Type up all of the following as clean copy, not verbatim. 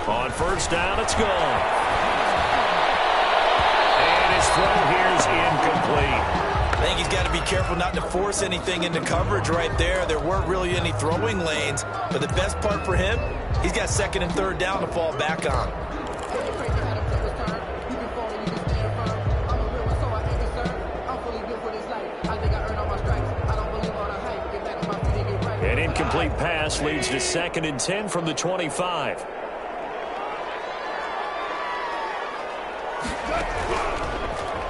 On first down, it's gone. And his throw here is incomplete. I think he's got to be careful not to force anything into coverage right there. There weren't really any throwing lanes. But the best part for him, he's got second and third down to fall back on. An incomplete pass leads to 2nd and 10 from the 25.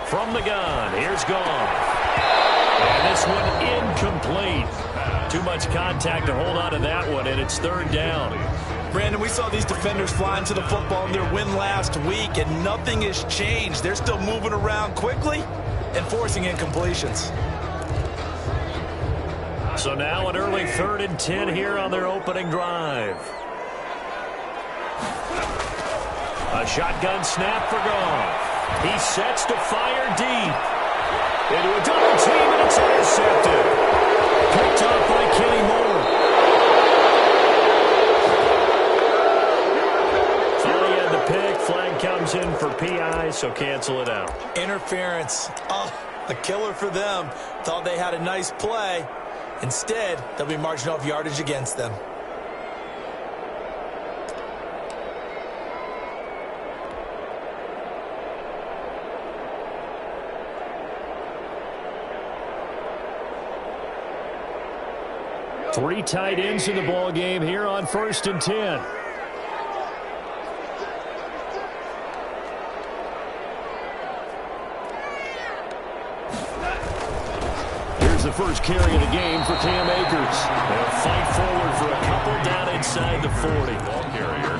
From the gun, here's Goff. And this one incomplete. Too much contact to hold on to that one, and it's 3rd down. Brandon, we saw these defenders flying to the football in their win last week, and nothing has changed. They're still moving around quickly and forcing incompletions. So now an early 3rd and 10 here on their opening drive. A shotgun snap for Goff. He sets to fire deep. Into a double team, and it's intercepted. Picked up by Kenny Moore. Thought he had the pick. Flag comes in for PI, so cancel it out. Interference. Oh, a killer for them. Thought they had a nice play. Instead, they'll be marching off yardage against them. Three tight ends in the ball game here on 1st and 10. Here's the first carry of the game for Cam Akers. They'll fight forward for a couple down inside the 40. Ball carrier.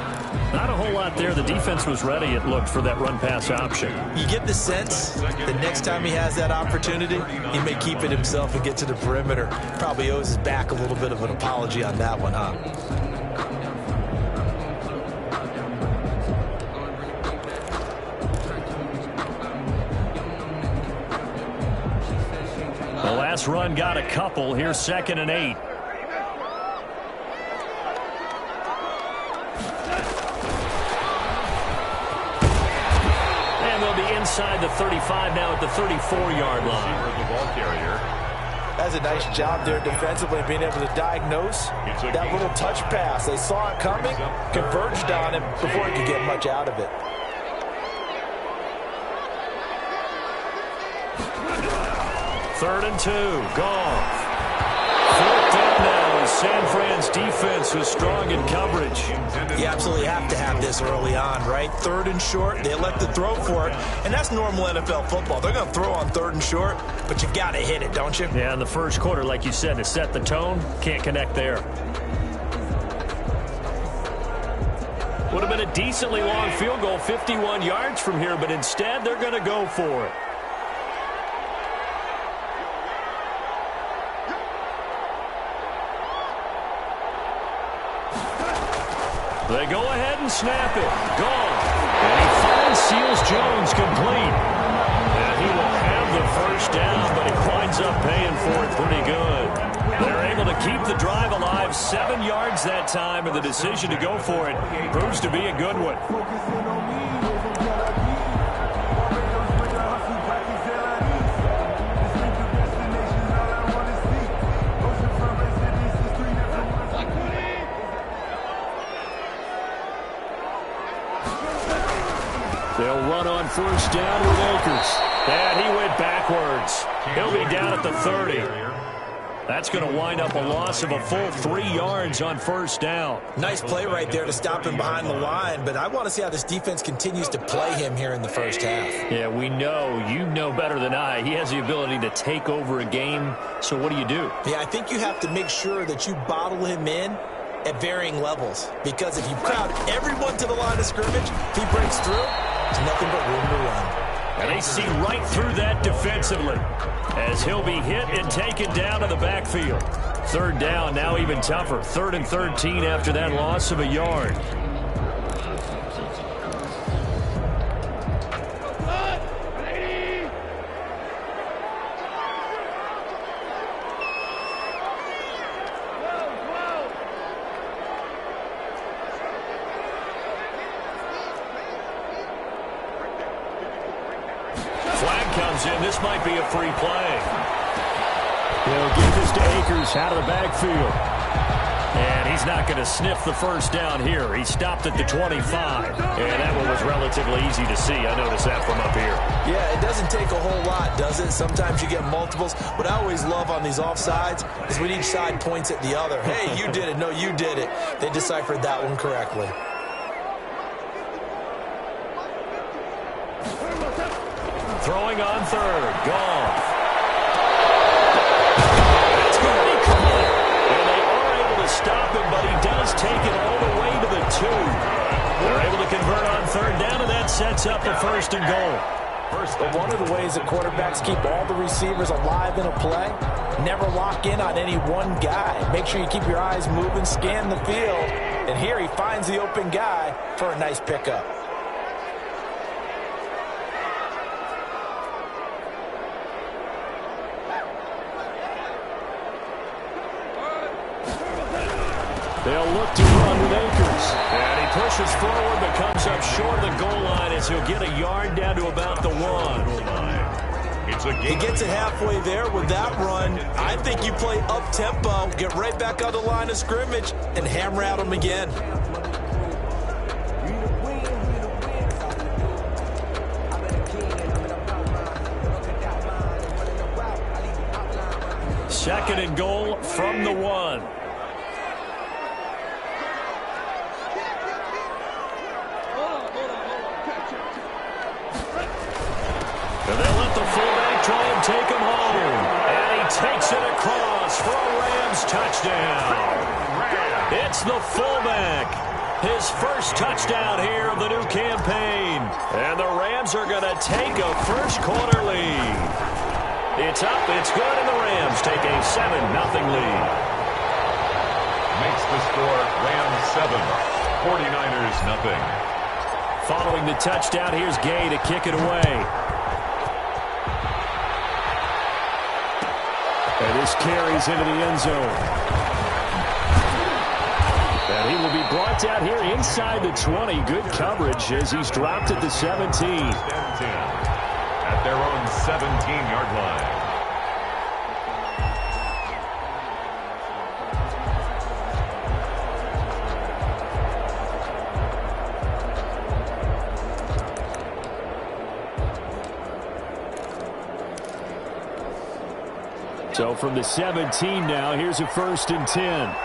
Not a whole lot there. The defense was ready, it looked, for that run-pass option. You get the sense that next time he has that opportunity, he may keep it himself and get to the perimeter. Probably owes his back a little bit of an apology on that one, huh? The last run got a couple. Here's 2nd and 8. Inside the 35 now at the 34-yard line. The ball carrier. That's a nice job there defensively, being able to diagnose that little touch pass. They saw it coming, converged on him before he could get much out of it. Third and 2. Goff. 4th down now as San Fran's defense was strong in coverage. You absolutely have to have this early on, right? 3rd and short, they elect to throw for it, and that's normal NFL football. They're going to throw on 3rd and short, but you've got to hit it, don't you? Yeah, in the first quarter, like you said, to set the tone, can't connect there. Would have been a decently long field goal, 51 yards from here, but instead they're going to go for it. They go ahead and snap it. Gone. And he finds Seals Jones complete. And he will have the first down, but he winds up paying for it pretty good. They're able to keep the drive alive. 7 yards that time, and the decision to go for it proves to be a good one. They'll run on first down with Akers. And he went backwards. He'll be down at the 30. That's going to wind up a loss of a full 3 yards on first down. Nice play right there to stop him behind the line, but I want to see how this defense continues to play him here in the first half. Yeah, we know. You know better than I. He has the ability to take over a game, so what do you do? Yeah, I think you have to make sure that you bottle him in at varying levels, because if you crowd everyone to the line of scrimmage, if he breaks through, there's nothing but room to run. And they see right through that defensively as he'll be hit and taken down to the backfield. Third down, now even tougher. 3rd and 13 after that loss of a yard. comes in. This might be a free play. They'll give this to Akers out of the backfield. And he's not going to sniff the first down here. He stopped at the 25. And that one was relatively easy to see. I noticed that from up here. Yeah, it doesn't take a whole lot, does it? Sometimes you get multiples. What I always love on these offsides is when each side points at the other. Hey, you did it. No, you did it. They deciphered that one correctly. Throwing on third. Goff. Stop him, but he does take it all the way to the 2. They're able to convert on third down, and that sets up a first and goal. But one of the ways that quarterbacks keep all the receivers alive in a play, never lock in on any one guy. Make sure you keep your eyes moving, scan the field, and here he finds the open guy for a nice pickup. They'll look to run with Akers. And he pushes forward but comes up short of the goal line as he'll get a yard down to about the 1. He gets it halfway there with that run. I think you play up-tempo, get right back on the line of scrimmage, and hammer at him again. Second and goal from the 1. And they'll let the fullback try and take him home. And he takes it across for a Rams touchdown. It's the fullback. His first touchdown here of the new campaign. And the Rams are going to take a first-quarter lead. It's up, it's good, and the Rams take a 7-0 lead. Makes the score Rams 7, 49ers nothing. Following the touchdown, here's Gay to kick it away. And this carries into the end zone. And he will be brought down here inside the 20. Good coverage as he's dropped at the 17. At their own 17-yard line. So from the 17 now, here's a 1st and 10.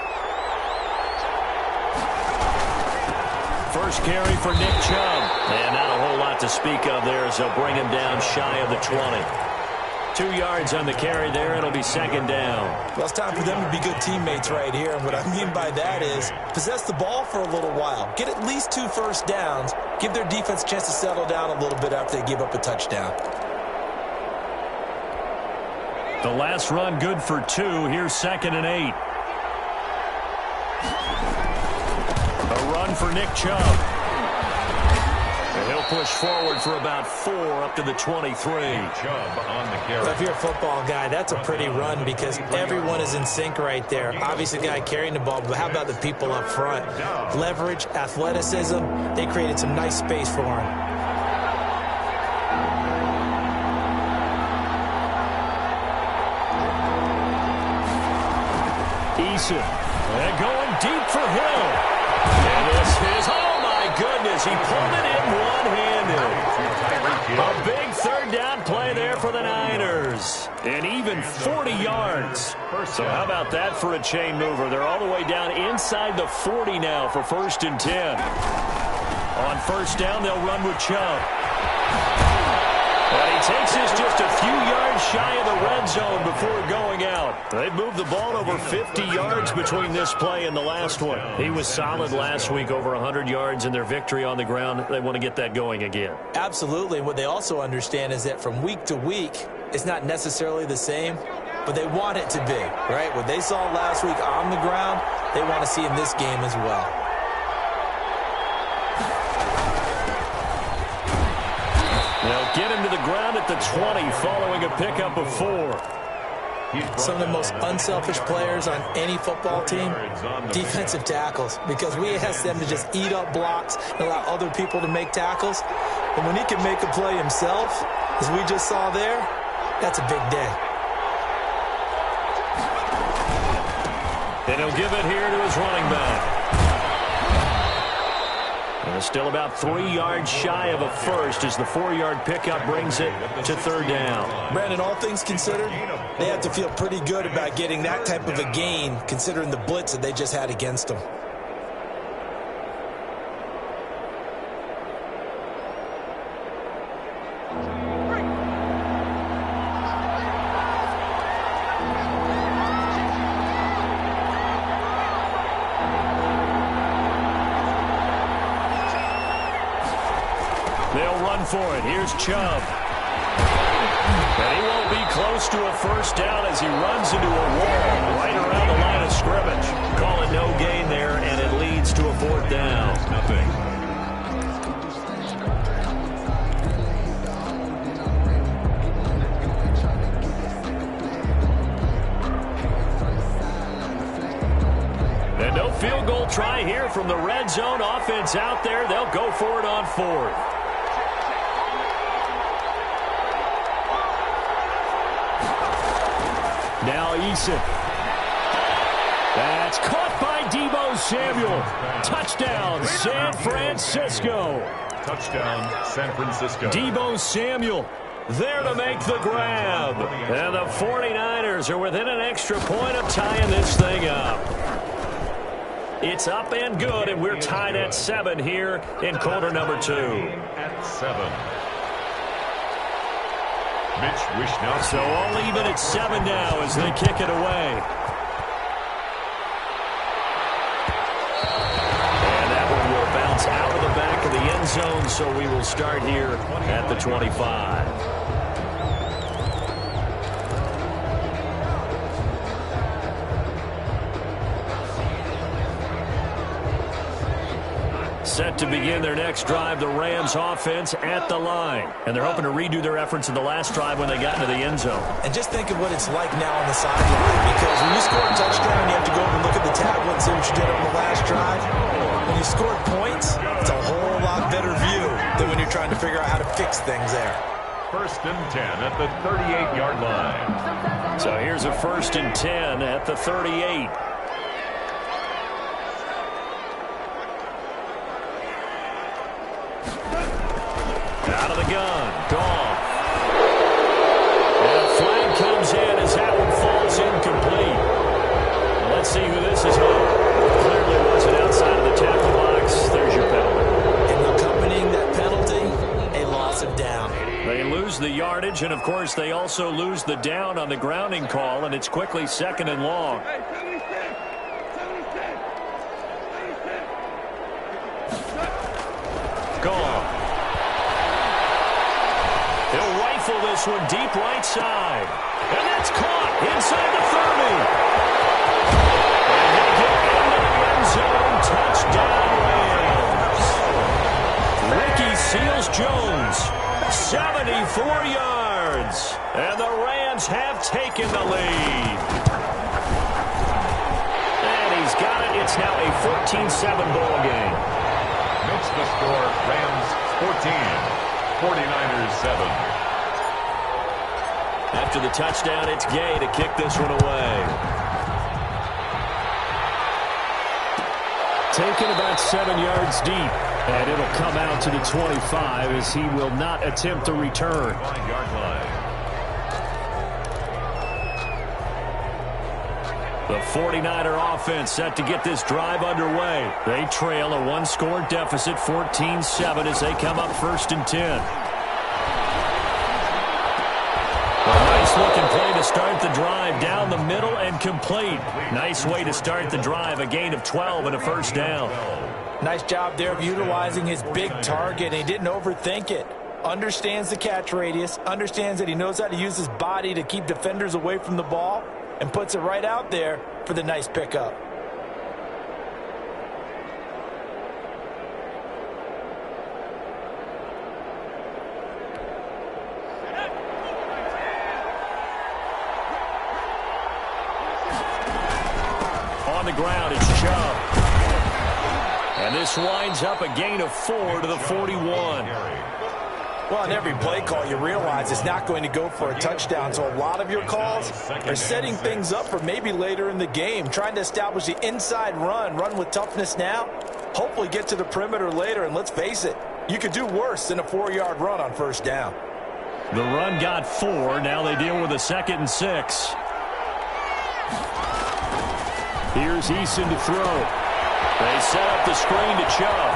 First carry for Nick Chubb. And not a whole lot to speak of there as they'll bring him down shy of the 20. 2 yards on the carry there. It'll be second down. Well, it's time for them to be good teammates right here. And what I mean by that is possess the ball for a little while. Get at least 2 first downs. Give their defense a chance to settle down a little bit after they give up a touchdown. The last run good for 2. Here's 2nd and 8. A run for Nick Chubb. And he'll push forward for about 4 up to the 23. Chubb on the carry. If you're a football guy, that's a pretty run because everyone is in sync right there. Obviously, the guy carrying the ball, but how about the people up front? Leverage, athleticism, they created some nice space for him. And going deep for Hill. And this is, oh my goodness, he pulled it in one-handed. A big third down play there for the Niners. And even 40 yards. So how about that for a chain mover? They're all the way down inside the 40 now for 1st and 10. On first down, they'll run with Chubb. And he takes this just a few yards shy of the red zone before going out. They've moved the ball over 50 yards between this play and the last one. He was solid last week, over 100 yards in their victory on the ground. They want to get that going again. Absolutely. What they also understand is that from week to week, it's not necessarily the same, but they want it to be, right? What they saw last week on the ground, they want to see in this game as well. They'll get him to the ground at the 20 following a pickup of 4. Some of the most unselfish players on any football team, defensive tackles, because we ask them to just eat up blocks and allow other people to make tackles. And when he can make a play himself, As we just saw there, that's a big day. And he'll give it here to his running back. And still about 3 yards shy of a first as the 4-yard pickup brings it to third down. Brandon, all things considered, they have to feel pretty good about getting that type of a gain considering the blitz that they just had against them. They'll run for it. Here's Chubb. And he won't be close to a first down as he runs into a wall right around the line of scrimmage. Call it no gain there, and it leads to a fourth down. Nothing. And no field goal try here from the red zone offense out there. They'll go for it on fourth. Now Eason. That's caught by Deebo Samuel. Touchdown, San Francisco. Touchdown, San Francisco. Deebo Samuel there to make the grab. And the 49ers are within an extra point of tying this thing up. It's up and good, and we're tied at 7 here in quarter number 2. At 7. Mitch Wishnowsky. So all even at 7 now as they kick it away. And that one will bounce out of the back of the end zone, so we will start here at the 25. Set to begin their next drive, the Rams offense at the line. And they're hoping to redo their efforts in the last drive when they got into the end zone. And just think of what it's like now on the sideline, because when you score a touchdown, you have to go over and look at the tablet and see what you did on the last drive. When you scored points, it's a whole lot better view than when you're trying to figure out how to fix things there. First and 10 at the 38-yard line. So here's a first and 10 at the 38. Out of the gun, Goff. And a flag comes in as that one falls incomplete. Let's see who this is on. Clearly wasn't outside of the tackle box. There's your penalty. And accompanying that penalty, a loss of down. They lose the yardage, and of course they also lose the down on the grounding call, and it's quickly second and long. Goff. He'll rifle this one deep right side. And that's caught inside the 30. And they get into the end zone. Touchdown Rams. Ricky Seals-Jones, 74 yards. And the Rams have taken the lead. And he's got it. It's now a 14-7 ball game. Makes the score Rams 14. 49ers 7. After the touchdown, it's Gay to kick this one away. Taken about 7 yards deep, and it'll come out to the 25 as he will not attempt to return. 5-yard line. The 49er offense set to get this drive underway. They trail a one-score deficit, 14-7, as they come up first and 10. A nice-looking play to start the drive down the middle and complete. Nice way to start the drive, a gain of 12 and a first down. Nice job there of utilizing his big target. He didn't overthink it. Understands the catch radius, understands that he knows how to use his body to keep defenders away from the ball, and puts it right out there for the nice pickup. On the ground, it's Chubb. And this winds up a gain of 4 to the 41. Well, in every play call, you realize it's not going to go for a touchdown, so a lot of your calls are setting things up for maybe later in the game, trying to establish the inside run with toughness now, hopefully get to the perimeter later, and let's face it, you could do worse than a 4-yard run on first down. The run got 4. Now they deal with a 2nd and 6. Here's Eason to throw. They set up the screen to Chubb.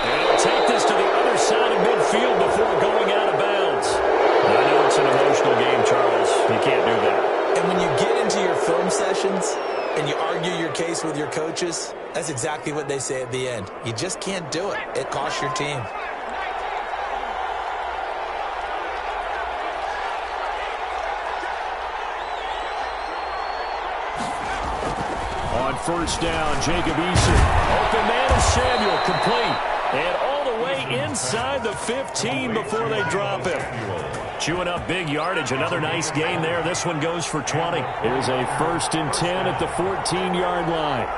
And he'll take this to the other side of midfield before going out of bounds. I know it's an emotional game, Charles. You can't do that. And when you get into your film sessions and you argue your case with your coaches, that's exactly what they say at the end. You just can't do it. It costs your team. On first down, Jacob Eason. Open man is Samuel, complete. And all the way inside the 15 before they drop him. Chewing up big yardage. Another nice gain there. This one goes for 20. Here's a 1st and 10 at the 14-yard line.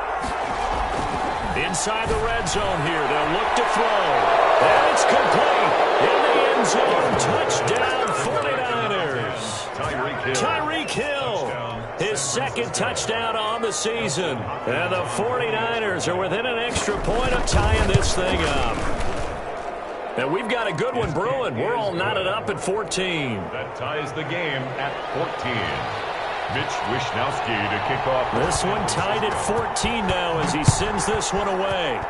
Inside the red zone here. They'll look to throw. And it's complete. In the end zone. Touchdown, 49ers. Tyreek Hill. His 2nd touchdown on the season. And the 49ers are within an extra point of tying this thing up. And we've got a good one brewing. We're all knotted up at 14. That ties the game at 14. Mitch Wishnowsky to kick off. This one tied at 14 now as he sends this one away.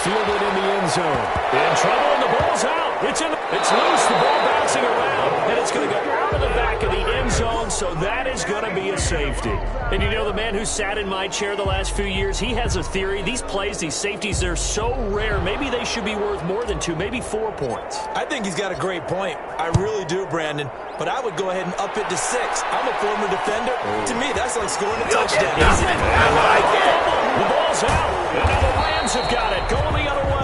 Fielded in the end zone. In trouble, and the ball's out. It's loose. The ball bouncing around, and it's going to go out of the back of the end zone, so that is going to be a safety. And you know, the man who sat in my chair the last few years, he has a theory. These plays, these safeties, they're so rare. Maybe they should be worth more than 2, maybe 4 points. I think he's got a great point. I really do, Brandon. But I would go ahead and up it to 6. I'm a former defender. To me, that's like scoring a touchdown. I like it. The ball's out. And now the Rams have got it. Going the other way.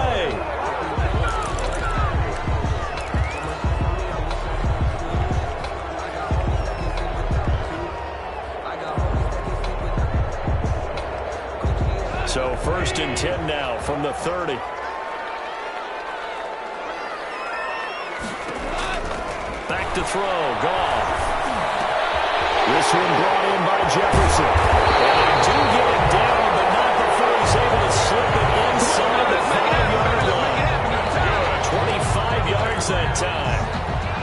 So 1st and 10 now from the 30. Back to throw. Goff. This one brought in by Jefferson. And they do get it down, but not before he's able to slip it inside the 5-yard line. 25 yards that time.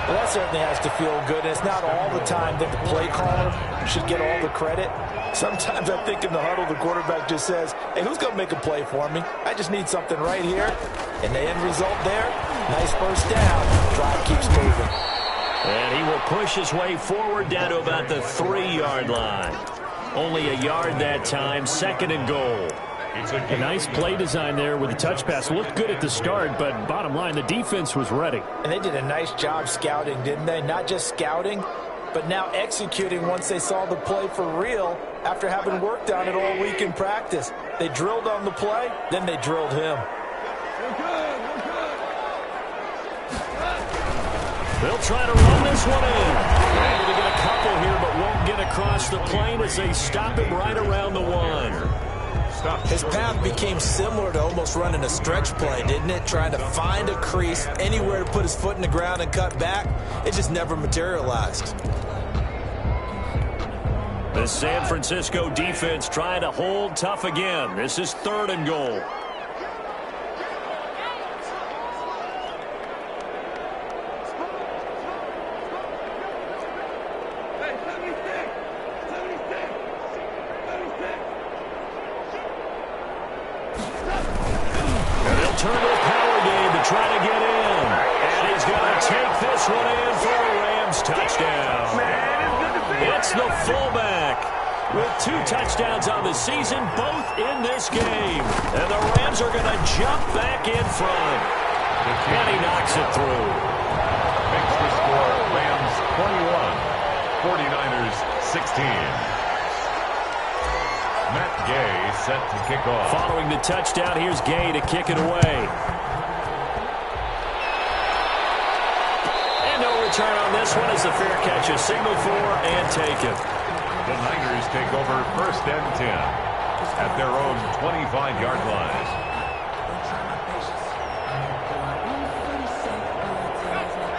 Well, that certainly has to feel good. It's not all the time that the play caller should get all the credit. Sometimes I think in the huddle, the quarterback just says, hey, who's going to make a play for me? I just need something right here. And the end result there, nice first down. Drive keeps moving. And he will push his way forward down to about the 3-yard line. Only a yard that time, 2nd and goal. A nice play design there with the touch pass. Looked good at the start, but bottom line, the defense was ready. And they did a nice job scouting, didn't they? Not just scouting, but now executing once they saw the play for real after having worked on it all week in practice. They drilled on the play, then they drilled him. They'll try to run this one in. Ready to get a couple here, but won't get across the plane as they stop him right around the 1. His path became similar to almost running a stretch play, didn't it? Trying to find a crease, anywhere to put his foot in the ground and cut back. It just never materialized. The San Francisco defense trying to hold tough again. This is 3rd and goal. Turn to the power game to try to get in. And he's going to take this one in for a Rams touchdown. It's the fullback with 2 touchdowns on the season, both in this game. And the Rams are going to jump back in front. And he knocks it through. Makes the score Rams 21, 49ers 16. Matt Gay set to kick off. Following the touchdown, here's Gay to kick it away. And no return on this one as the fair catch is signaled for and taken. The Niners take over 1st and 10 at their own 25-yard line.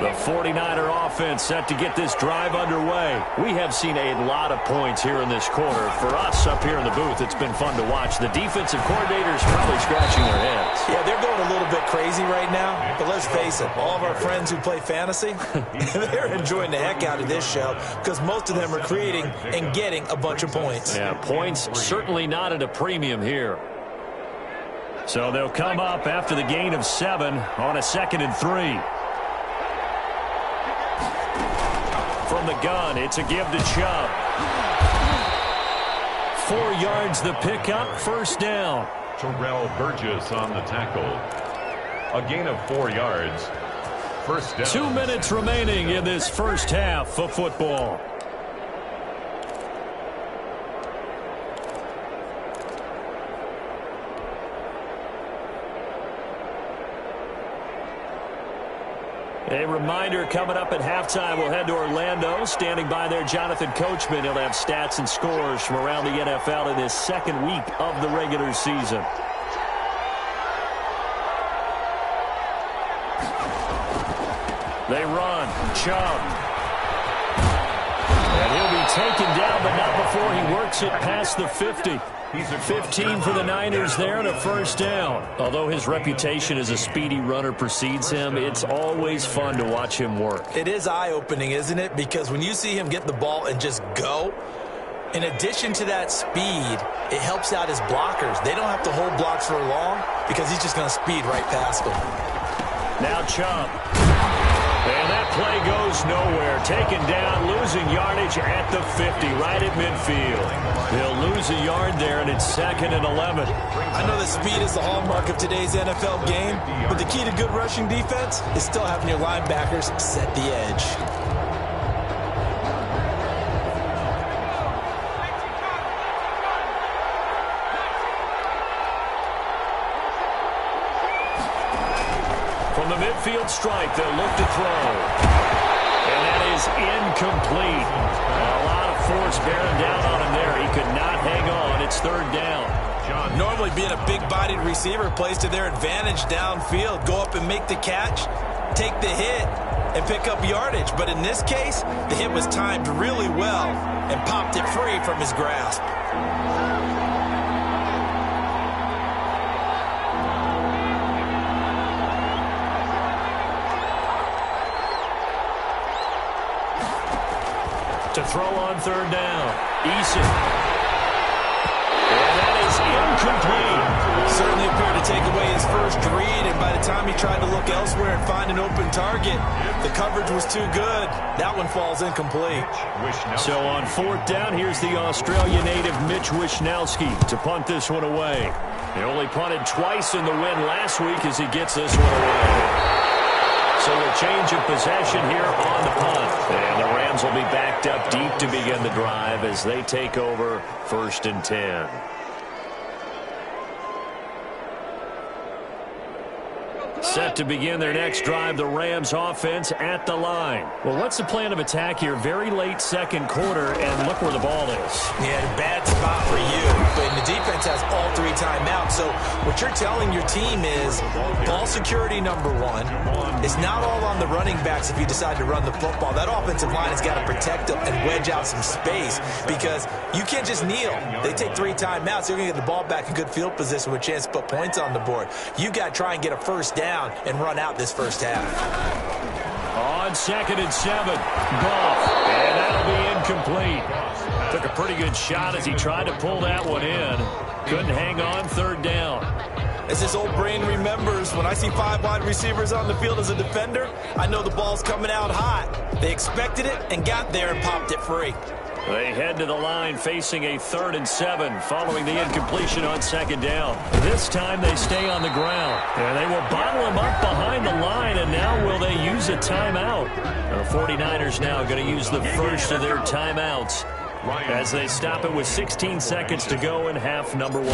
The 49er offense set to get this drive underway. We have seen a lot of points here in this quarter. For us up here in the booth, it's been fun to watch. The defensive coordinators probably scratching their heads. Yeah, they're going a little bit crazy right now. But let's face it, all of our friends who play fantasy, they're enjoying the heck out of this show because most of them are creating and getting a bunch of points. Yeah, points certainly not at a premium here. So they'll come up after the gain of 7 on a 2nd and 3. From the gun, it's a give to Chubb. 4 yards the pickup, first down. Terrell Burgess on the tackle. A gain of 4 yards. First down. 2 minutes remaining in this first half of football. A reminder, coming up at halftime, we'll head to Orlando. Standing by there, Jonathan Coachman. He'll have stats and scores from around the NFL in his 2nd week of the regular season. They run. Chubb. And he'll be taken down, but not before he works it past the 50. 15 for the Niners there and a first down. Although his reputation as a speedy runner precedes him, it's always fun to watch him work. It is eye-opening, isn't it? Because when you see him get the ball and just go, in addition to that speed, it helps out his blockers. They don't have to hold blocks for long because he's just going to speed right past them. Now Chubb. And that play goes nowhere. Taken down, losing yardage at the 50, right at midfield. He'll lose a yard there, and it's 2nd and 11. I know that speed is the hallmark of today's NFL game, but the key to good rushing defense is still having your linebackers set the edge. From the midfield stripe, they'll look to throw. And that is incomplete. A lot of force bearing down on him there. He could not hang on. It's 3rd down. Normally being a big-bodied receiver plays to their advantage downfield. Go up and make the catch, take the hit, and pick up yardage. But in this case, the hit was timed really well and popped it free from his grasp. To throw on 3rd down. Eason. And that is incomplete. Certainly appeared to take away his first read, and by the time he tried to look elsewhere and find an open target, the coverage was too good. That one falls incomplete. So on 4th down, here's the Australia native Mitch Wishnowsky to punt this one away. He only punted twice in the win last week as he gets this one away. So a change of possession here on the punt. And the Rams will be backed up deep to begin the drive as they take over 1st and 10. Set to begin their next drive, the Rams offense at the line. Well, what's the plan of attack here? Very late 2nd quarter, and look where the ball is. Yeah, bad spot for you. But the defense has all 3 timeouts. So what you're telling your team is ball security number 1. It's not all on the running backs if you decide to run the football. That offensive line has got to protect them and wedge out some space because you can't just kneel. They take 3 timeouts. They're going to get the ball back in good field position with a chance to put points on the board. You got to try and get a first down and run out this first half. On 2nd and 7, Goff, and that'll be incomplete. Took a pretty good shot as he tried to pull that one in. Couldn't hang on, 3rd down. As his old brain remembers, when I see 5 wide receivers on the field as a defender, I know the ball's coming out hot. They expected it and got there and popped it free. They head to the line facing a 3rd and 7 following the incompletion on 2nd down. This time they stay on the ground. And they will bottle him up behind the line, and now will they use a timeout? The 49ers now going to use the first of their timeouts as they stop it with 16 seconds to go in half number 1.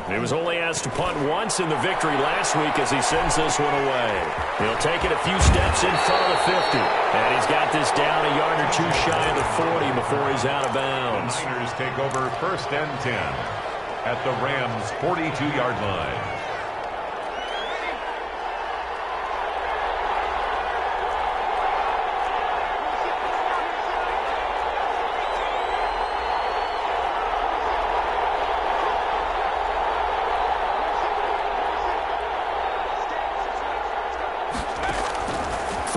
He was only asked to punt once in the victory last week as he sends this one away. He'll take it a few steps in front of the 50. And he's got this down a yard or 2 shy of the 40 before he's out of bounds. The Niners take over 1st and 10 at the Rams' 42-yard line.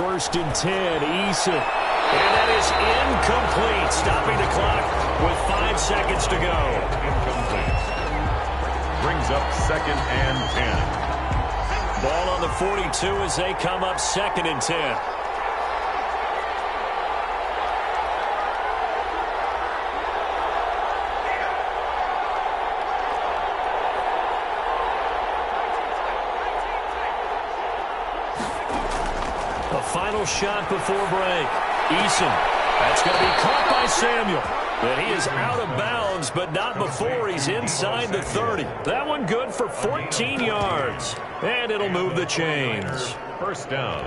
first and 10. Eason. And that is incomplete. Stopping the clock with 5 seconds to go. Incomplete. Brings up 2nd and 10. Ball on the 42 as they come up 2nd and 10. A final shot before break. Eason. That's going to be caught by Samuel. And he is out of bounds, but not before he's inside the 30. That one good for 14 yards. And it'll move the chains. First down.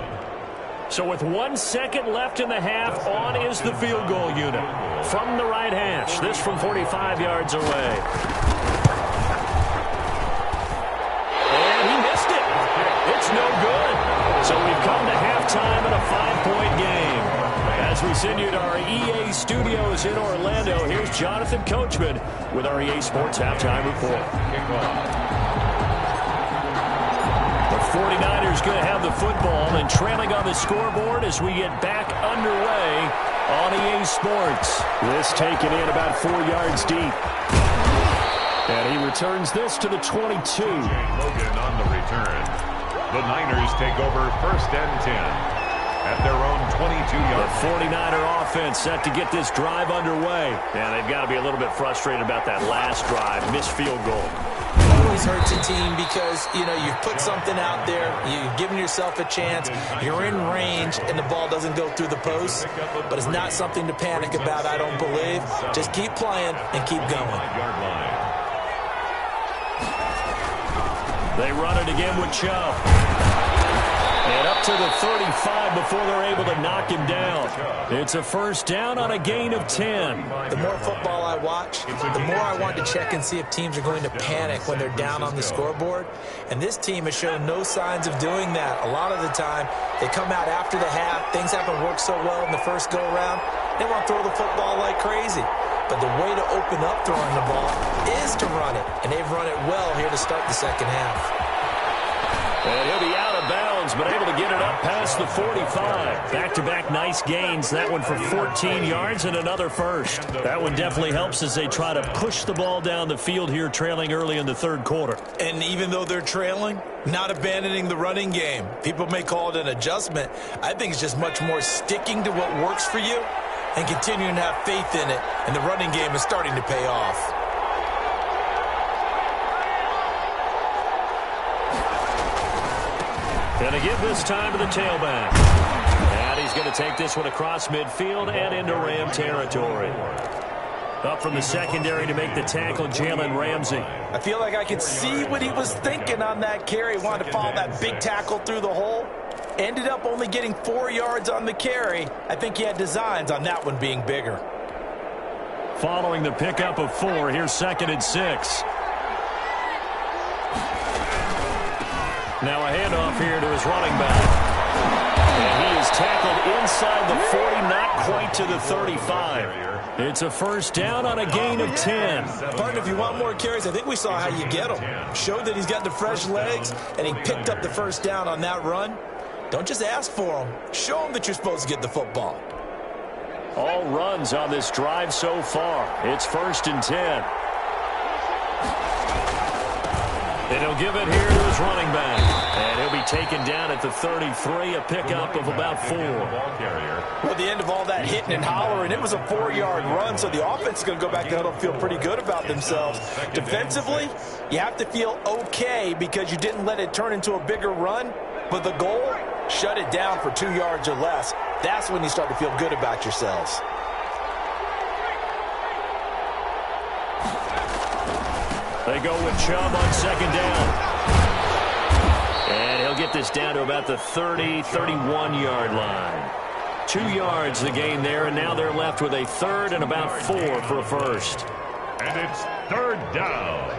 So with 1 second left in the half, on is the field goal unit. From the right hash, this from 45 yards away. And he missed it. It's no good. So we've come to halftime in a 5-point game. As we send you to our EA studios in Orlando, here's Jonathan Coachman with our EA Sports Halftime Report. The 49ers going to have the football and trailing on the scoreboard as we get back underway on EA Sports. This taken in about 4 yards deep. And he returns this to the 22. Logan on the return. The Niners take over 1st and 10. At their own 22-yard. The 49er offense set to get this drive underway. And they've got to be a little bit frustrated about that last drive. Missed field goal. It always hurts a team because, you know, you've put something out there. You've given yourself a chance. You're in range, and the ball doesn't go through the post. But it's not something to panic about, I don't believe. Just keep playing and keep going. They run it again with Chubb. And up to the 35 before they're able to knock him down. It's a first down on a gain of 10. The more football I watch, the more I want to check and see if teams are going to panic when they're down on the scoreboard. And this team has shown no signs of doing that. A lot of the time, they come out after the half. Things haven't worked so well in the first go-around. They want to throw the football like crazy. But the way to open up throwing the ball is to run it. And they've run it well here to start the second half. And he'll be out of bounds, but able to get it up past the 45. Back-to-back nice gains. That one for 14 yards and another first. That one definitely helps as they try to push the ball down the field here, trailing early in the third quarter. And even though they're trailing, not abandoning the running game. People may call it an adjustment. I think it's just much more sticking to what works for you and continuing to have faith in it. And the running game is starting to pay off. And to give this time to the tailback. And he's going to take this one across midfield and into Ram territory. Up from the secondary to make the tackle, Jalen Ramsey. I feel like I could see what he was thinking on that carry. Wanted to follow that big tackle through the hole. Ended up only getting 4 yards on the carry. I think he had designs on that one being bigger. Following the pickup of 4, here's 2nd and 6. Now a handoff here to his running back. And he is tackled inside the 40, not quite to the 35. It's a first down on a gain of 10. Partner, if you want more carries, I think we saw how you get them. Showed that he's got the fresh legs, and he picked up the first down on that run. Don't just ask for them. Show them that you're supposed to get the football. All runs on this drive so far. It's 1st and 10. And he'll give it here to his running back. And he'll be taken down at the 33, a pickup of about 4. Well, at the end of all that hitting and hollering, it was a 4-yard run, so the offense is going to go back to huddle and feel pretty good about themselves. Defensively, you have to feel okay because you didn't let it turn into a bigger run, but the goal, shut it down for 2 yards or less. That's when you start to feel good about yourselves. They go with Chubb on 2nd down. And he'll get this down to about the 30, 31-yard line. 2 yards the gain there, and now they're left with a 3rd and about 4 for a first. And it's 3rd down.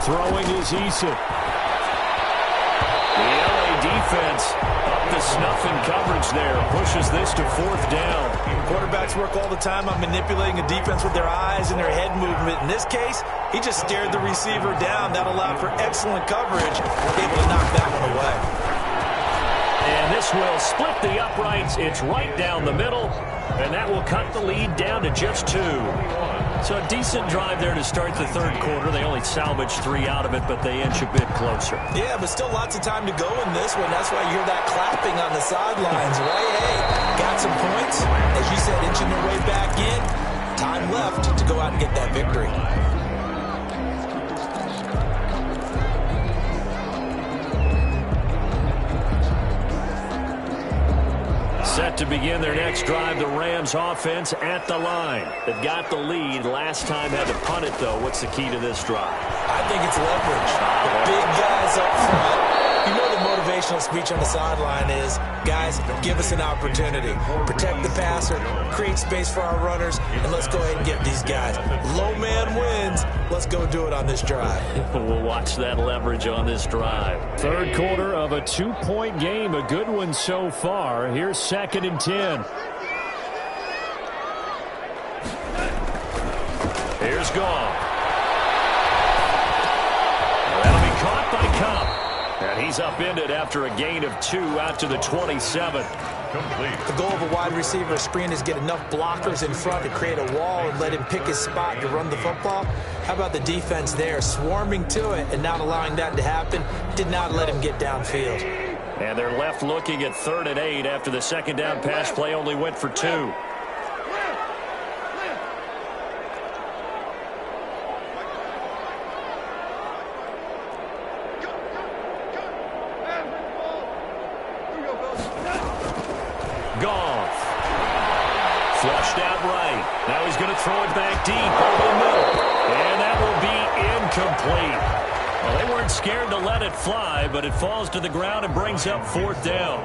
Throwing is Eason. The LA defense up to snuff in coverage there. Pushes this to 4th down. Quarterbacks work all the time on manipulating a defense with their eyes and their head movement. In this case, he just stared the receiver down. That allowed for excellent coverage. Able to knock that one away. And this will split the uprights. It's right down the middle. And that will cut the lead down to just 2. So a decent drive there to start the 3rd quarter. They only salvaged 3 out of it, but they inch a bit closer. Yeah, but still lots of time to go in this one. That's why you hear that clapping on the sidelines, right? Hey, got some points. As you said, inching their way back in. Time left to go out and get that victory. Set to begin their next drive, the Rams offense at the line. They've got the lead. Last time had to punt it, though. What's the key to this drive? I think it's leverage. The big guys up front. You know the motivational speech on the sideline is, guys, give us an opportunity. Protect the passer, create space for our runners, and let's go ahead and get these guys. Low man wins. Let's go do it on this drive. We'll watch that leverage on this drive. 3rd quarter of a 2-point game. A good one so far. Here's 2nd and 10. Here's Goff. That'll be caught by Cup. And he's upended after a gain of 2 out to the 27. Complete. The goal of a wide receiver screen is get enough blockers in front to create a wall and let him pick his spot to run the football. How about the defense there, swarming to it and not allowing that to happen? Did not let him get downfield. And they're left looking at 3rd and 8 after the 2nd down pass play only went for 2. Goff. Flushed out right. Now he's going to throw it back deep over the middle. And that will be incomplete. Well, they weren't scared to let it fly, but it falls to the ground and brings up 4th down.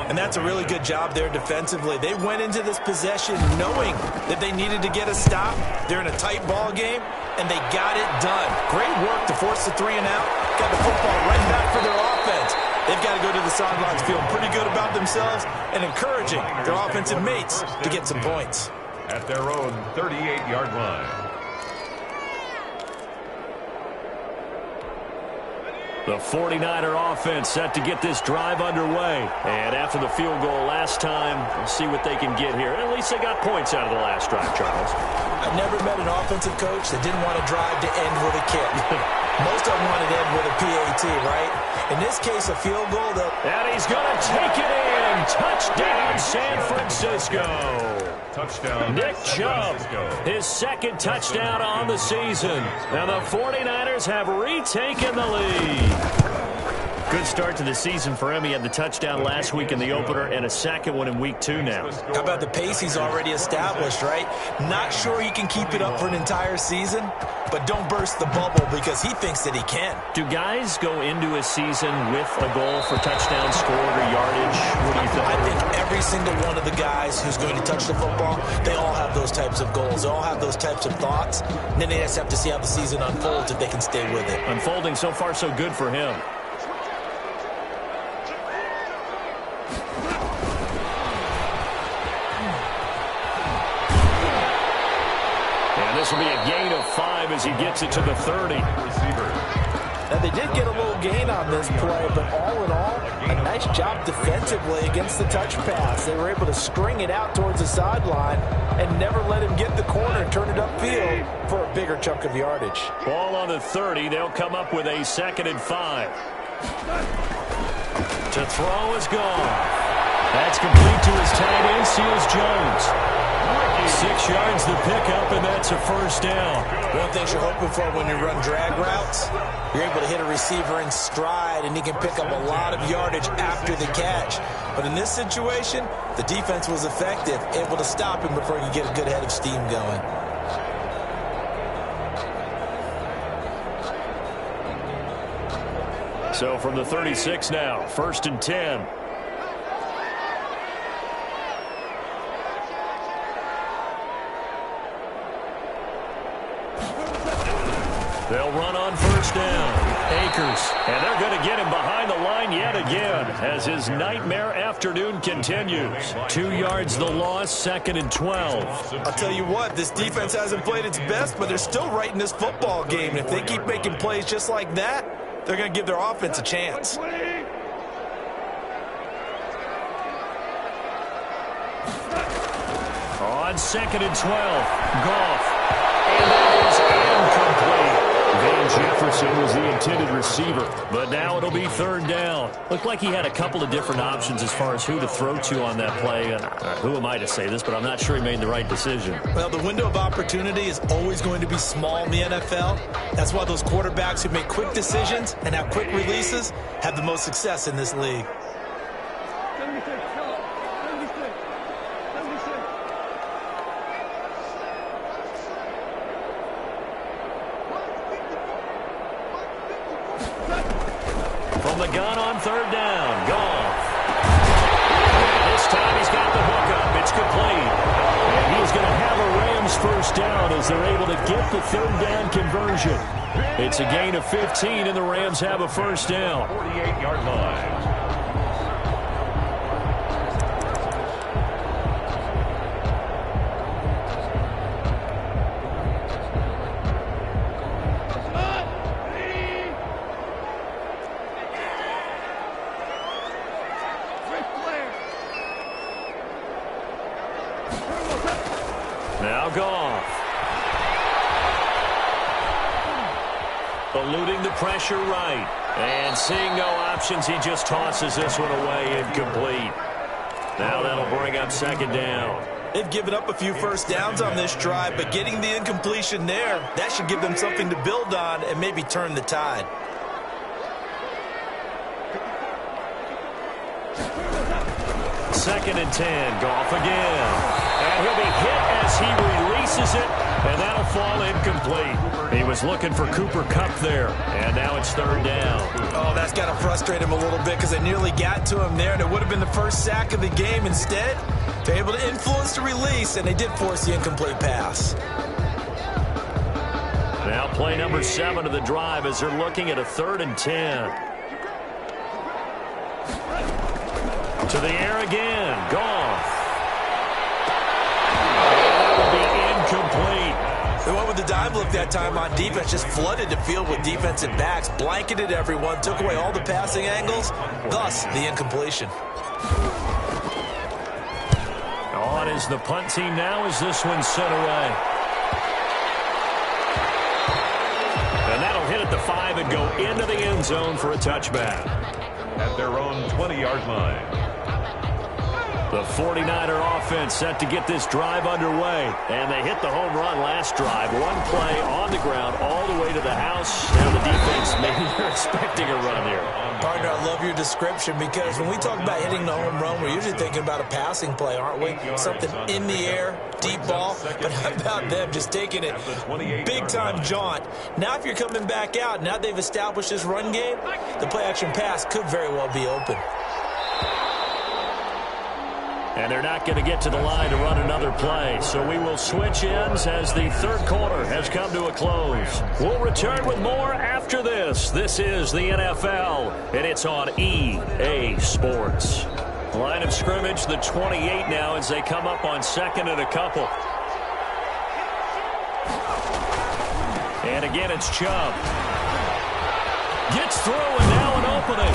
And that's a really good job there defensively. They went into this possession knowing that they needed to get a stop. They're in a tight ball game, and they got it done. Great work to force the 3 and out. Got the football right back for their offense. They've got to go to the sidelines feeling pretty good about themselves and encouraging their offensive mates to get some points. At their own 38-yard line. The 49er offense set to get this drive underway. And after the field goal last time, we'll see what they can get here. At least they got points out of the last drive, Charles. I've never met an offensive coach that didn't want a drive to end with a kick. Most of them wanted to end with a PAT, right? In this case, a field goal. And he's going to take it in. Touchdown, San Francisco. Touchdown, Nick Chubb, his 2nd touchdown on the season. And the 49ers have retaken the lead. Good start to the season for him. He had the touchdown last week in the opener and a 2nd one in week 2 now. How about the pace he's already established, right? Not sure he can keep it up for an entire season, but don't burst the bubble because he thinks that he can. Do guys go into a season with a goal for touchdown scored or yardage? What do you think? I think every single one of the guys who's going to touch the football, they all have those types of goals. They all have those types of thoughts. And then they just have to see how the season unfolds if they can stay with it. Unfolding so far so good for him. This will be a gain of 5 as he gets it to the 30. Now, they did get a little gain on this play, but all in all, a nice job defensively against the touch pass. They were able to string it out towards the sideline and never let him get the corner and turn it upfield for a bigger chunk of yardage. Ball on the 30. They'll come up with a 2nd and 5. To throw is gone. That's complete to his tight end, Seals Jones. 6 yards the pickup, and that's a 1st down. One thing you're hoping for when you run drag routes, you're able to hit a receiver in stride, and he can pick up a lot of yardage after the catch. But in this situation, the defense was effective, able to stop him before he could get a good head of steam going. So from the 36 now, 1st and 10. They'll run on first down. Akers. And they're going to get him behind the line yet again as his nightmare afternoon continues. 2 yards the loss, 2nd and 12. I'll tell you what, this defense hasn't played its best, but they're still right in this football game. And if they keep making plays just like that, they're going to give their offense a chance. On 2nd and 12, Goff. And that is incomplete. Van Jefferson was the intended receiver, but now it'll be 3rd down. Looked like he had a couple of different options as far as who to throw to on that play. And who am I to say this, but I'm not sure he made the right decision. Well, the window of opportunity is always going to be small in the NFL. That's why those quarterbacks who make quick decisions and have quick releases have the most success in this league. From the gun on 3rd down, Goff. This time he's got the hook up. It's complete. And he's going to have a Rams first down as they're able to get the 3rd down conversion. It's a gain of 15, and the Rams have a first down. 48-yard line. Now Goff. Eluding the pressure right. And seeing no options, he just tosses this one away, incomplete. Now that'll bring up 2nd down. They've given up a few first downs on this drive, but getting the incompletion there, that should give them something to build on and maybe turn the tide. Second and 10, Goff again. And he'll be hit as he releases it, and that'll fall incomplete. He was looking for Cooper Kupp there, and now it's 3rd down. Oh, that's got to frustrate him a little bit because they nearly got to him there, and it would have been the first sack of the game. Instead, they're able to influence the release, and they did force the incomplete pass. Now play number 7 of the drive as they're looking at a 3rd and 10. To the air again, Goff. Incomplete. They went with the dive look that time on defense, just flooded the field with defensive backs, blanketed everyone, took away all the passing angles, thus the incompletion. On is the punt team now as this one's sent away. And that'll hit at the 5 and go into the end zone for a touchback. At their own 20-yard line. The 49er offense set to get this drive underway. And they hit the home run last drive. One play on the ground all the way to the house. Now the defense, maybe they're expecting a run here. Partner, I love your description because when we talk about hitting the home run, we're usually thinking about a passing play, aren't we? Something in the air, deep ball. But how about them just taking it big-time jaunt? Now if you're coming back out, now they've established this run game, the play-action pass could very well be open. And they're not going to get to the line to run another play. So we will switch ends as the 3rd quarter has come to a close. We'll return with more after this. This is the NFL, and it's on EA Sports. Line of scrimmage, the 28 now as they come up on 2nd and a couple. And again, it's Chubb. Gets through and now an opening.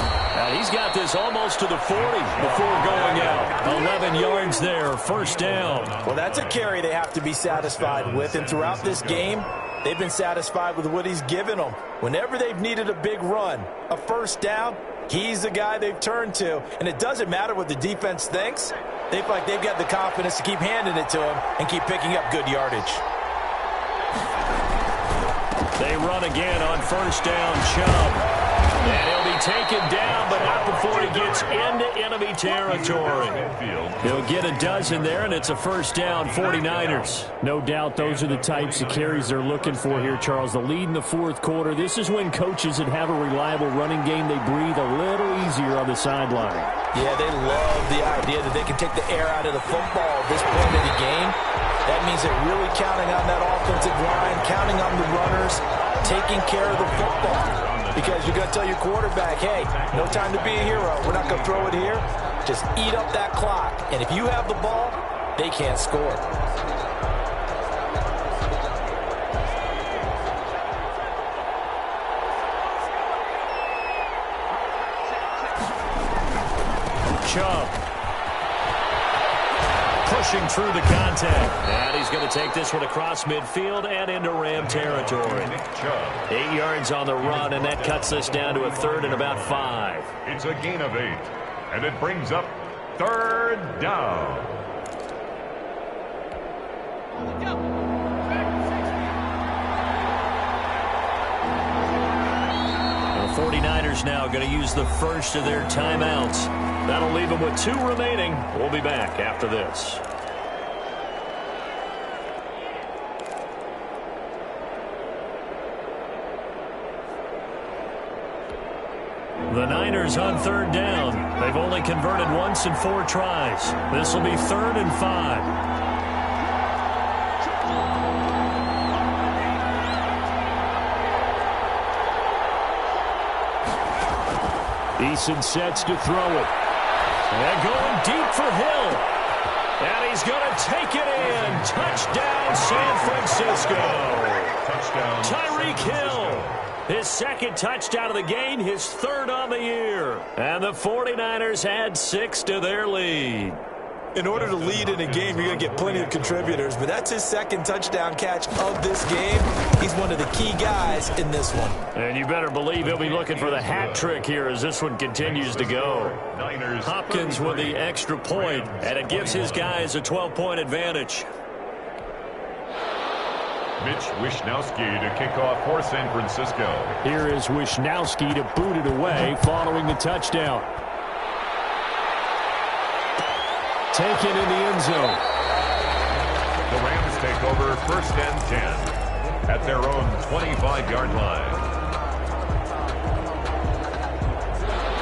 He's got this almost to the 40 before going out. 11 yards there, first down. Well, that's a carry they have to be satisfied with. And throughout this game, they've been satisfied with what he's given them. Whenever they've needed a big run, a first down, he's the guy they've turned to. And it doesn't matter what the defense thinks. They feel like they've got the confidence to keep handing it to him and keep picking up good yardage. They run again on first down, Chubb. And he'll be taken down, but not before he gets into enemy territory. He'll get a dozen there, and it's a first down, 49ers. No doubt those are the types of carries they're looking for here, Charles. The lead in the 4th quarter. This is when coaches that have a reliable running game, they breathe a little easier on the sideline. Yeah, they love the idea that they can take the air out of the football at this point of the game. That means they're really counting on that offensive line, counting on the runners, taking care of the football. Because you're going to tell your quarterback, hey, no time to be a hero. We're not going to throw it here. Just eat up that clock. And if you have the ball, they can't score. Chubb pushing through the contact. And he's going to take this one across midfield and into Ram territory. 8 yards on the run, and that cuts this down to a third and about 5. It's a gain of 8, and it brings up third down. The 49ers now going to use the first of their timeouts. That'll leave them with 2 remaining. We'll be back after this. The Niners on third down. They've only converted once in 4 tries. This will be 3rd and 5. Eason sets to throw it. And going deep for Hill. And he's going to take it in. Touchdown, San Francisco. Touchdown, Tyreek Hill. His 2nd touchdown of the game, his 3rd on the year. And the 49ers add 6 to their lead. In order to lead in a game, you're going to get plenty of contributors, but that's his 2nd touchdown catch of this game. He's one of the key guys in this one. And you better believe he'll be looking for the hat trick here as this one continues to go. Hopkins with the extra point, and it gives his guys a 12-point advantage. Mitch Wishnowsky to kick off for San Francisco. Here is Wishnowsky to boot it away following the touchdown. Taken in the end zone. The Rams take over 1st and 10 at their own 25-yard line.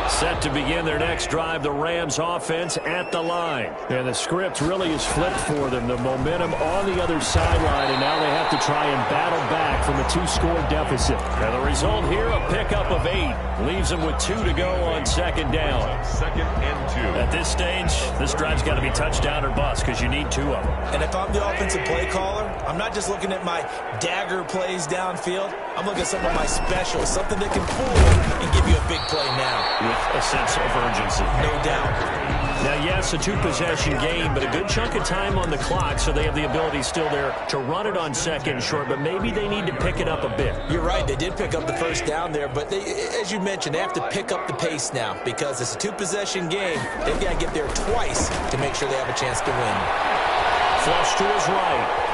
Set to begin their next drive, the Rams offense at the line. And the script really is flipped for them. The momentum on the other sideline, and now they have to try and battle back from a 2-score deficit. And the result here, a pickup of 8. Leaves them with 2 to go on 2nd down. 2nd and 2. At this stage, this drive's got to be touchdown or bust because you need 2 of them. And if I'm the offensive play caller, I'm not just looking at my dagger plays downfield. I'm looking at some of my specials, something that can fool and give you a big play now. With a sense of urgency. No doubt. Now, yes, a 2-possession game, but a good chunk of time on the clock, so they have the ability still there to run it on 2nd and short, but maybe they need to pick it up a bit. You're right. They did pick up the 1st down there, but they, as you mentioned, they have to pick up the pace now because it's a 2-possession game. They've got to get there twice to make sure they have a chance to win. Flush to his right.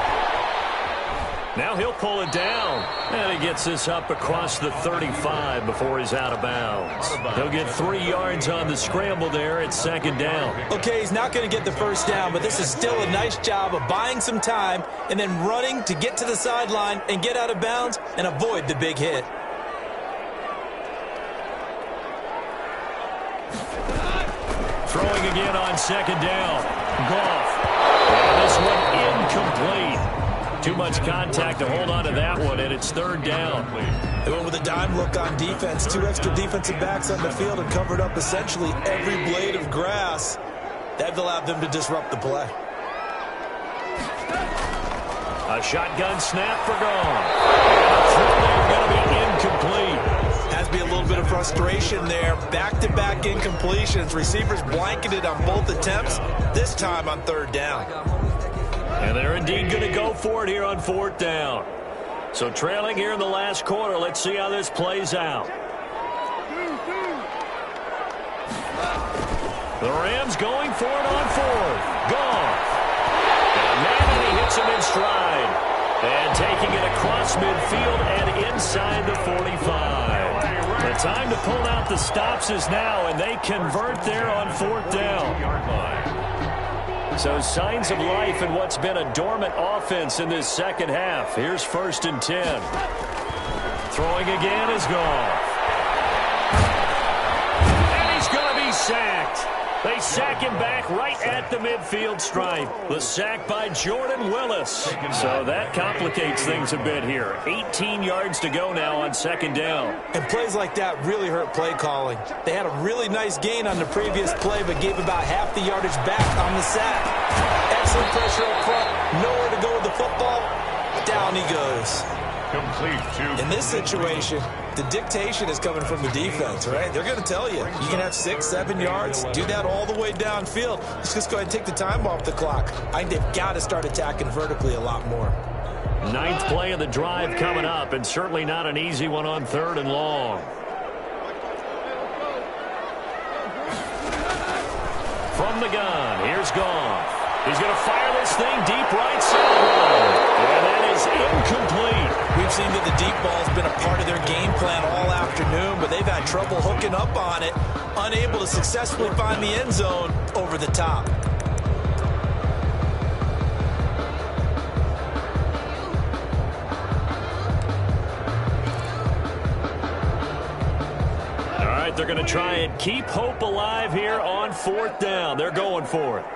Now he'll pull it down. And he gets this up across the 35 before he's out of bounds. He'll get 3 yards on the scramble there at 2nd down. Okay, he's not going to get the 1st down, but this is still a nice job of buying some time and then running to get to the sideline and get out of bounds and avoid the big hit. Throwing again on 2nd down. Goff. And this one incomplete. Too much contact to hold on to that one, and it's 3rd down. They went with a dime look on defense. 2 extra defensive backs on the field and covered up essentially every blade of grass. That allowed them to disrupt the play. A shotgun snap for Goff. And going to be incomplete. Has to be a little bit of frustration there. Back-to-back incompletions. Receivers blanketed on both attempts, this time on 3rd down. And they're indeed going to go for it here on 4th down. So trailing here in the last quarter. Let's see how this plays out. The Rams going for it on 4th. Goff. And he hits him in stride. And taking it across midfield and inside the 45. The time to pull out the stops is now, and they convert there on 4th down. So signs of life in what's been a dormant offense in this 2nd half. Here's 1st and 10. Throwing again is Goff. And he's going to be sacked. They sack him back right at the midfield stripe. The sack by Jordan Willis. So that complicates things a bit here. 18 yards to go now on second down. And plays like that really hurt play calling. They had a really nice gain on the previous play, but gave about half the yardage back on the sack. Excellent pressure up front. Nowhere to go with the football. Down he goes. Complete to... In this situation, the dictation is coming from the defense, right? They're going to tell you, you can have 6, 7 yards, do that all the way downfield. Let's just go ahead and take the time off the clock. I think they've got to start attacking vertically a lot more. Ninth play of the drive coming up, and certainly not an easy one on 3rd and long. From the gun, here's Goff. He's going to fire this thing deep right side. And that is incomplete. We've seen that the deep ball has been a part of their game plan all afternoon, but they've had trouble hooking up on it, unable to successfully find the end zone over the top. All right, they're going to try and keep hope alive here on 4th down. They're going for it.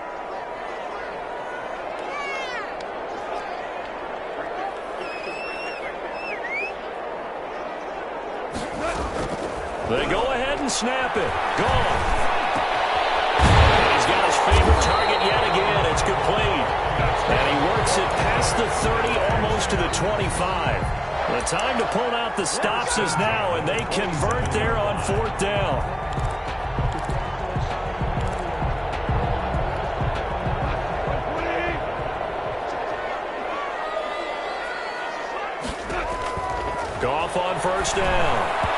They go ahead and snap it. Gone. He's got his favorite target yet again. It's complete. And he works it past the 30, almost to the 25. The time to pull out the stops is now, and they convert there on 4th down. Goff on 1st down.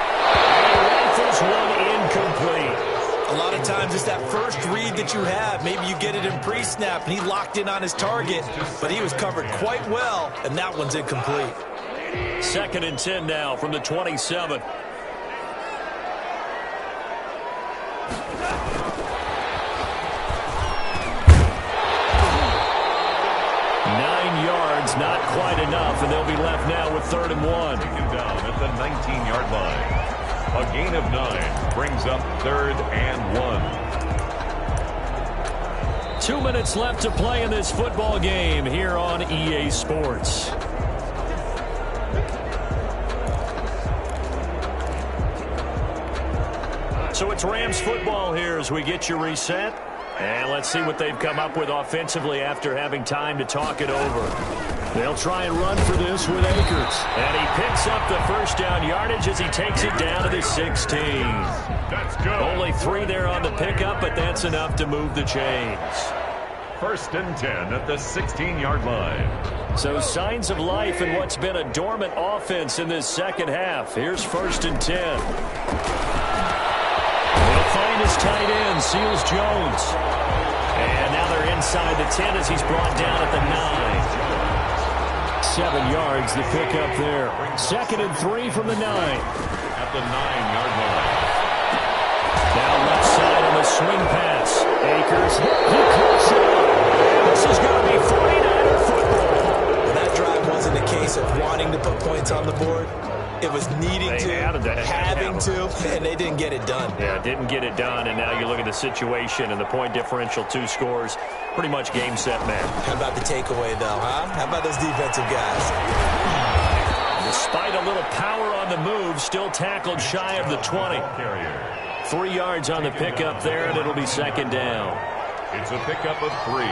One incomplete. A lot of times it's that first read that you have. Maybe you get it in pre-snap, and he locked in on his target, but he was covered quite well, and that one's incomplete. 2nd and 10 now from the 27. 9 yards, not quite enough, and they'll be left now with 3rd and 1. Taken down at the 19-yard line. A gain of 9 brings up 3rd and 1. 2 minutes left to play in this football game here on EA Sports. So it's Rams football here as we get you reset. And let's see what they've come up with offensively after having time to talk it over. They'll try and run for this with Akers. And he picks up the 1st down yardage as he takes it down to the 16. That's good. Only 3 there on the pickup, but that's enough to move the chains. 1st and 10 at the 16-yard line. So signs of life in what's been a dormant offense in this second half. Here's 1st and 10. He'll find his tight end, Seals Jones. And now they're inside the 10 as he's brought down at the 9. 7 yards, the pickup there. 2nd and 3 from the 9. At the 9-yard line. Down left side on the swing pass. Akers, he close it up. This is going to be 49er football. That drive wasn't a case of wanting to put points on the board. It was needing to, having to, and they didn't get it done. Yeah, didn't get it done, and now you look at the situation and the point differential, 2 scores, pretty much game, set, match. How about the takeaway, though, huh? How about those defensive guys? Despite a little power on the move, still tackled shy of the 20. 3 yards on the pickup there, and it'll be 2nd down. It's a pickup of 3.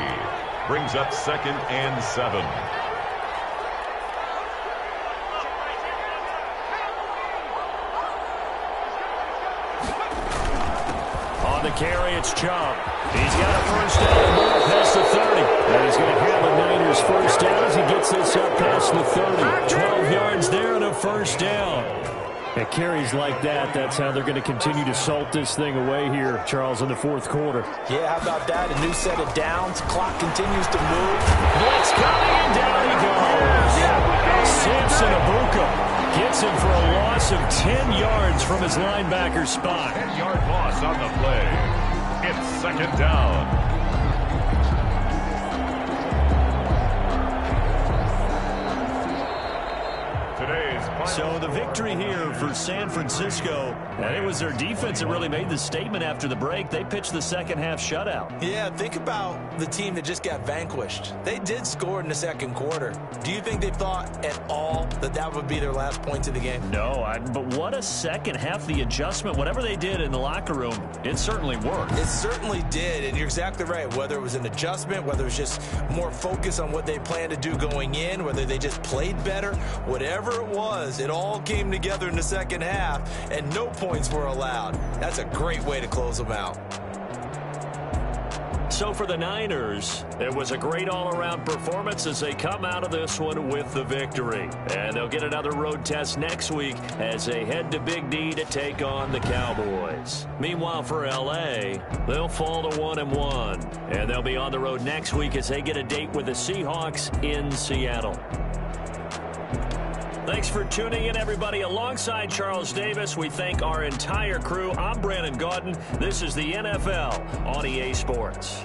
Brings up 2nd and 7. On the carry, it's Chubb. He's got a 1st down and past the 30. And he's going to have a Niners 1st down as he gets this up past the 30. 12 yards there and a 1st down. At carries like that, that's how they're going to continue to salt this thing away here, Charles, in the 4th quarter. Yeah, how about that? A new set of downs. Clock continues to move. Blitz coming, and down he goes. Samson Abuka gets him for a loss of 10 yards from his linebacker spot. 10-yard loss on the play. It's 2nd down. Today's So the victory here for San Francisco, and it was their defense that really made the statement after the break. They pitched the second half shutout. Yeah, think about the team that just got vanquished. They did score in the second quarter. Do you think they thought at all that that would be their last points of the game? No, but what a second half. The adjustment, whatever they did in the locker room, it certainly worked. It certainly did, and you're exactly right. Whether it was an adjustment, whether it was just more focus on what they planned to do going in, whether they just played better, whatever it was, it all came together in the second half, and no points were allowed. That's a great way to close them out. So for the Niners, it was a great all-around performance as they come out of this one with the victory. And they'll get another road test next week as they head to Big D to take on the Cowboys. Meanwhile, for L.A., they'll fall to 1-1. And they'll be on the road next week as they get a date with the Seahawks in Seattle. Thanks for tuning in, everybody. Alongside Charles Davis, we thank our entire crew. I'm Brandon Gaudin. This is the NFL on EA Sports.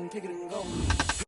Kick it and go.